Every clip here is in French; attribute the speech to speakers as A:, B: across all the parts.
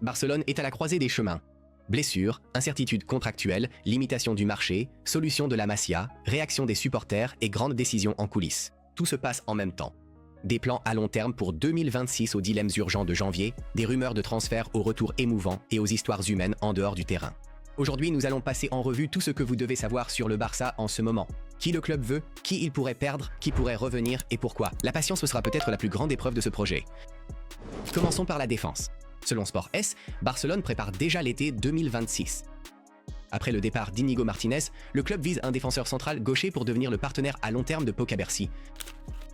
A: Barcelone est à la croisée des chemins. Blessures, incertitudes contractuelles, limitation du marché, solution de la Masia, réaction des supporters et grandes décisions en coulisses. Tout se passe en même temps. Des plans à long terme pour 2026 aux dilemmes urgents de janvier, des rumeurs de transfert aux retours émouvants et aux histoires humaines en dehors du terrain. Aujourd'hui, nous allons passer en revue tout ce que vous devez savoir sur le Barça en ce moment. Qui le club veut, qui il pourrait perdre, qui pourrait revenir et pourquoi. La patience sera peut-être la plus grande épreuve de ce projet. Commençons par la défense. Selon Sport S, Barcelone prépare déjà l'été 2026. Après le départ d'Inigo Martinez, le club vise un défenseur central gaucher pour devenir le partenaire à long terme de Pau Cabercy.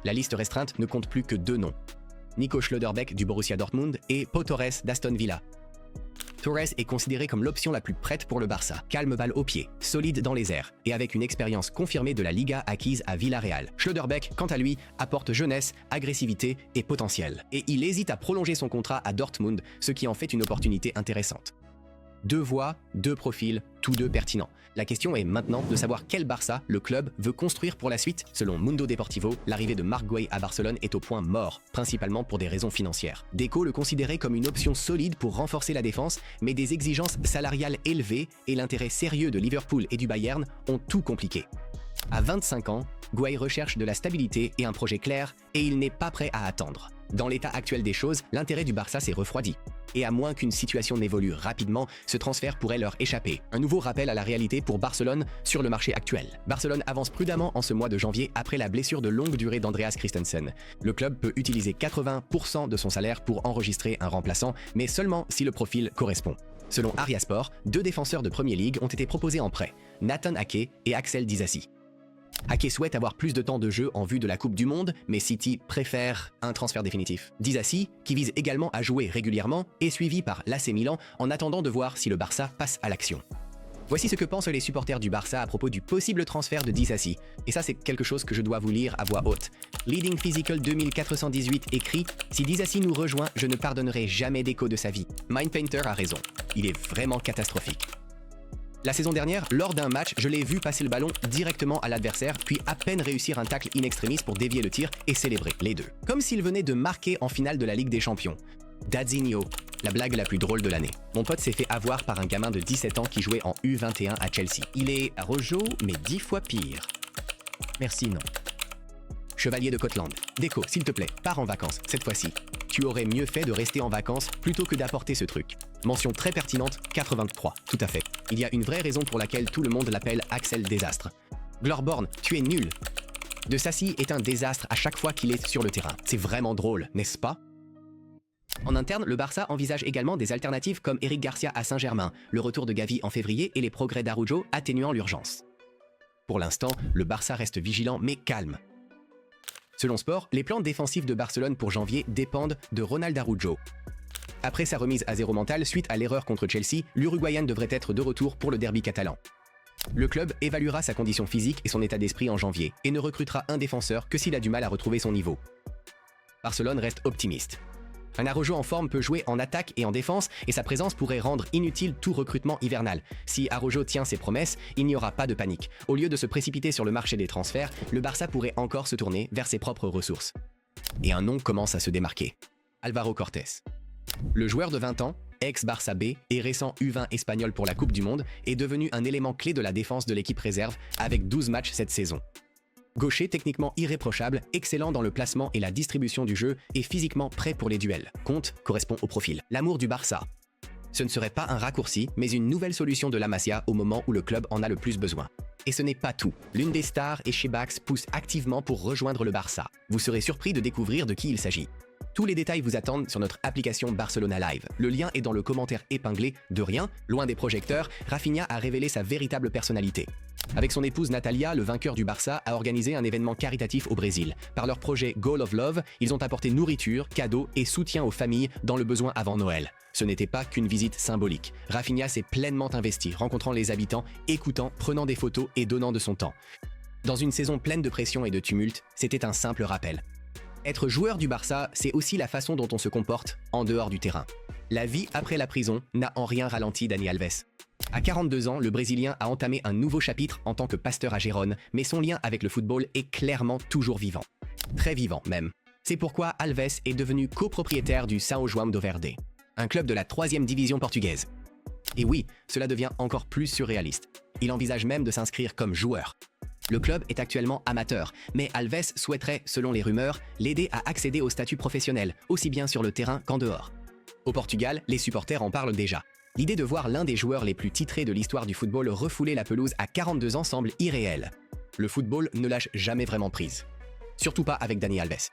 A: La liste restreinte ne compte plus que 2 noms. Nico Schlotterbeck du Borussia Dortmund et Pau Torres d'Aston Villa. Torres est considéré comme l'option la plus prête pour le Barça. Calme balle au pied, solide dans les airs et avec une expérience confirmée de la Liga acquise à Villarreal. Schlotterbeck, quant à lui, apporte jeunesse, agressivité et potentiel. Et il hésite à prolonger son contrat à Dortmund, ce qui en fait une opportunité intéressante. 2 voies, 2 profils, tous 2 pertinents. La question est maintenant de savoir quel Barça le club veut construire pour la suite. Selon Mundo Deportivo, l'arrivée de Marc Guay à Barcelone est au point mort, principalement pour des raisons financières. Deco le considérait comme une option solide pour renforcer la défense, mais des exigences salariales élevées et l'intérêt sérieux de Liverpool et du Bayern ont tout compliqué. À 25 ans, Guay recherche de la stabilité et un projet clair, et il n'est pas prêt à attendre. Dans l'état actuel des choses, l'intérêt du Barça s'est refroidi. Et à moins qu'une situation n'évolue rapidement, ce transfert pourrait leur échapper. Un nouveau rappel à la réalité pour Barcelone sur le marché actuel. Barcelone avance prudemment en ce mois de janvier après la blessure de longue durée d'Andreas Christensen. Le club peut utiliser 80% de son salaire pour enregistrer un remplaçant, mais seulement si le profil correspond. Selon Aria Sport, 2 défenseurs de Premier League ont été proposés en prêt, Nathan Ake et Axel Disasi. Ake souhaite avoir plus de temps de jeu en vue de la Coupe du Monde, mais City préfère un transfert définitif. Disasi, qui vise également à jouer régulièrement, est suivi par l'AC Milan en attendant de voir si le Barça passe à l'action. Voici ce que pensent les supporters du Barça à propos du possible transfert de Disasi. Et ça, c'est quelque chose que je dois vous lire à voix haute. Leading Physical 2418 écrit « Si Disasi nous rejoint, je ne pardonnerai jamais d'écho de sa vie. Mindpainter a raison. Il est vraiment catastrophique. » La saison dernière, lors d'un match, je l'ai vu passer le ballon directement à l'adversaire, puis à peine réussir un tacle in extremis pour dévier le tir et célébrer les 2. Comme s'il venait de marquer en finale de la Ligue des Champions. Dadzinho, la blague la plus drôle de l'année. Mon pote s'est fait avoir par un gamin de 17 ans qui jouait en U21 à Chelsea. Il est Rojo, mais 10 fois pire. Merci, non. Chevalier de Cotland. Deco, s'il te plaît, pars en vacances, cette fois-ci. Tu aurais mieux fait de rester en vacances plutôt que d'apporter ce truc. Mention très pertinente, 83, tout à fait. Il y a une vraie raison pour laquelle tout le monde l'appelle Axel Désastre. Glorborn, tu es nul. De Sassy est un désastre à chaque fois qu'il est sur le terrain. C'est vraiment drôle, n'est-ce pas? En interne, le Barça envisage également des alternatives comme Eric Garcia à Saint-Germain, le retour de Gavi en février et les progrès d'Araujo atténuant l'urgence. Pour l'instant, le Barça reste vigilant mais calme. Selon Sport, les plans défensifs de Barcelone pour janvier dépendent de Ronald Araujo. Après sa remise à zéro mental suite à l'erreur contre Chelsea, l'Uruguayen devrait être de retour pour le derby catalan. Le club évaluera sa condition physique et son état d'esprit en janvier et ne recrutera un défenseur que s'il a du mal à retrouver son niveau. Barcelone reste optimiste. Un Araujo en forme peut jouer en attaque et en défense et sa présence pourrait rendre inutile tout recrutement hivernal. Si Araujo tient ses promesses, il n'y aura pas de panique. Au lieu de se précipiter sur le marché des transferts, le Barça pourrait encore se tourner vers ses propres ressources. Et un nom commence à se démarquer. Álvaro Cortés. Le joueur de 20 ans, ex-Barça B et récent U20 espagnol pour la Coupe du Monde, est devenu un élément clé de la défense de l'équipe réserve avec 12 matchs cette saison. Gaucher techniquement irréprochable, excellent dans le placement et la distribution du jeu et physiquement prêt pour les duels. Conte correspond au profil. L'amour du Barça. Ce ne serait pas un raccourci, mais une nouvelle solution de la Masia au moment où le club en a le plus besoin. Et ce n'est pas tout. L'une des stars, Echebax, pousse activement pour rejoindre le Barça. Vous serez surpris de découvrir de qui il s'agit. Tous les détails vous attendent sur notre application Barcelona Live. Le lien est dans le commentaire épinglé. De rien, loin des projecteurs, Rafinha a révélé sa véritable personnalité. Avec son épouse Natalia, le vainqueur du Barça a organisé un événement caritatif au Brésil. Par leur projet Goal of Love, ils ont apporté nourriture, cadeaux et soutien aux familles dans le besoin avant Noël. Ce n'était pas qu'une visite symbolique. Rafinha s'est pleinement investi, rencontrant les habitants, écoutant, prenant des photos et donnant de son temps. Dans une saison pleine de pression et de tumulte, c'était un simple rappel. Être joueur du Barça, c'est aussi la façon dont on se comporte en dehors du terrain. La vie après la prison n'a en rien ralenti Dani Alves. À 42 ans, le Brésilien a entamé un nouveau chapitre en tant que pasteur à Gérone, mais son lien avec le football est clairement toujours vivant. Très vivant même. C'est pourquoi Alves est devenu copropriétaire du São João do Verde. un club de la 3e division portugaise. Et oui, cela devient encore plus surréaliste. Il envisage même de s'inscrire comme joueur. Le club est actuellement amateur, mais Alves souhaiterait, selon les rumeurs, l'aider à accéder au statut professionnel, aussi bien sur le terrain qu'en dehors. Au Portugal, les supporters en parlent déjà. L'idée de voir l'un des joueurs les plus titrés de l'histoire du football refouler la pelouse à 42 ans semble irréelle. Le football ne lâche jamais vraiment prise. Surtout pas avec Dani Alves.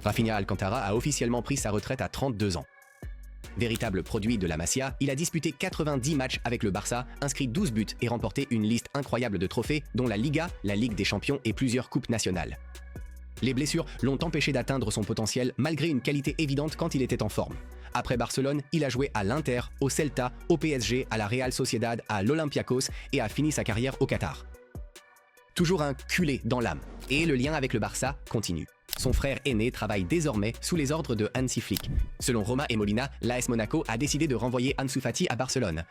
A: Rafinha Alcantara a officiellement pris sa retraite à 32 ans. Véritable produit de la Masia, il a disputé 90 matchs avec le Barça, inscrit 12 buts et remporté une liste incroyable de trophées, dont la Liga, la Ligue des Champions et plusieurs coupes nationales. Les blessures l'ont empêché d'atteindre son potentiel malgré une qualité évidente quand il était en forme. Après Barcelone, il a joué à l'Inter, au Celta, au PSG, à la Real Sociedad, à l'Olympiakos et a fini sa carrière au Qatar. Toujours un culé dans l'âme. Et le lien avec le Barça continue. Son frère aîné travaille désormais sous les ordres de Hansi Flick. Selon Roma et Molina, l'AS Monaco a décidé de renvoyer Ansu Fati à Barcelone.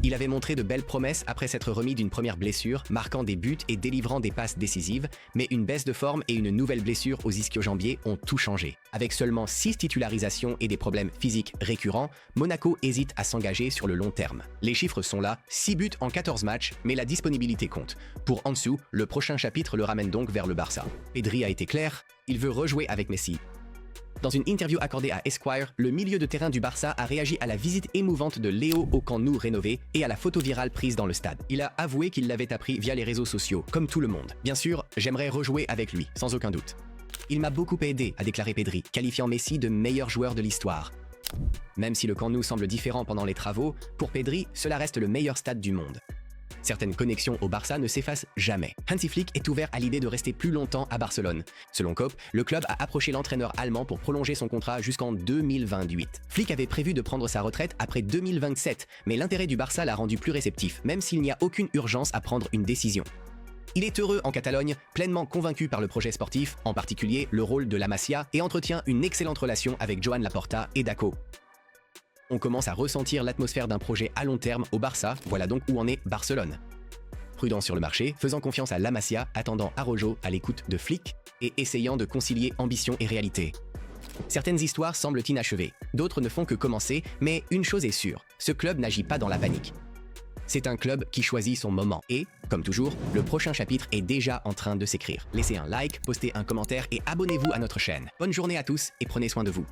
A: Il avait montré de belles promesses après s'être remis d'une première blessure, marquant des buts et délivrant des passes décisives, mais une baisse de forme et une nouvelle blessure aux ischio-jambiers ont tout changé. Avec seulement 6 titularisations et des problèmes physiques récurrents, Monaco hésite à s'engager sur le long terme. Les chiffres sont là, 6 buts en 14 matchs, mais la disponibilité compte. Pour Ansu, le prochain chapitre le ramène donc vers le Barça. Pedri a été clair, il veut rejouer avec Messi. Dans une interview accordée à Esquire, le milieu de terrain du Barça a réagi à la visite émouvante de Léo au Camp Nou rénové et à la photo virale prise dans le stade. Il a avoué qu'il l'avait appris via les réseaux sociaux, comme tout le monde. Bien sûr, j'aimerais rejouer avec lui, sans aucun doute. Il m'a beaucoup aidé, a déclaré Pedri, qualifiant Messi de meilleur joueur de l'histoire. Même si le Camp Nou semble différent pendant les travaux, pour Pedri, cela reste le meilleur stade du monde. Certaines connexions au Barça ne s'effacent jamais. Hansi Flick est ouvert à l'idée de rester plus longtemps à Barcelone. Selon Coop, le club a approché l'entraîneur allemand pour prolonger son contrat jusqu'en 2028. Flick avait prévu de prendre sa retraite après 2027, mais l'intérêt du Barça l'a rendu plus réceptif, même s'il n'y a aucune urgence à prendre une décision. Il est heureux en Catalogne, pleinement convaincu par le projet sportif, en particulier le rôle de la Masia, et entretient une excellente relation avec Joan Laporta et Daco. On commence à ressentir l'atmosphère d'un projet à long terme au Barça, voilà donc où en est Barcelone. Prudent sur le marché, faisant confiance à la Masia, attendant Araujo à l'écoute de Flick et essayant de concilier ambition et réalité. Certaines histoires semblent inachevées, d'autres ne font que commencer, mais une chose est sûre, ce club n'agit pas dans la panique. C'est un club qui choisit son moment et, comme toujours, le prochain chapitre est déjà en train de s'écrire. Laissez un like, postez un commentaire et abonnez-vous à notre chaîne. Bonne journée à tous et prenez soin de vous.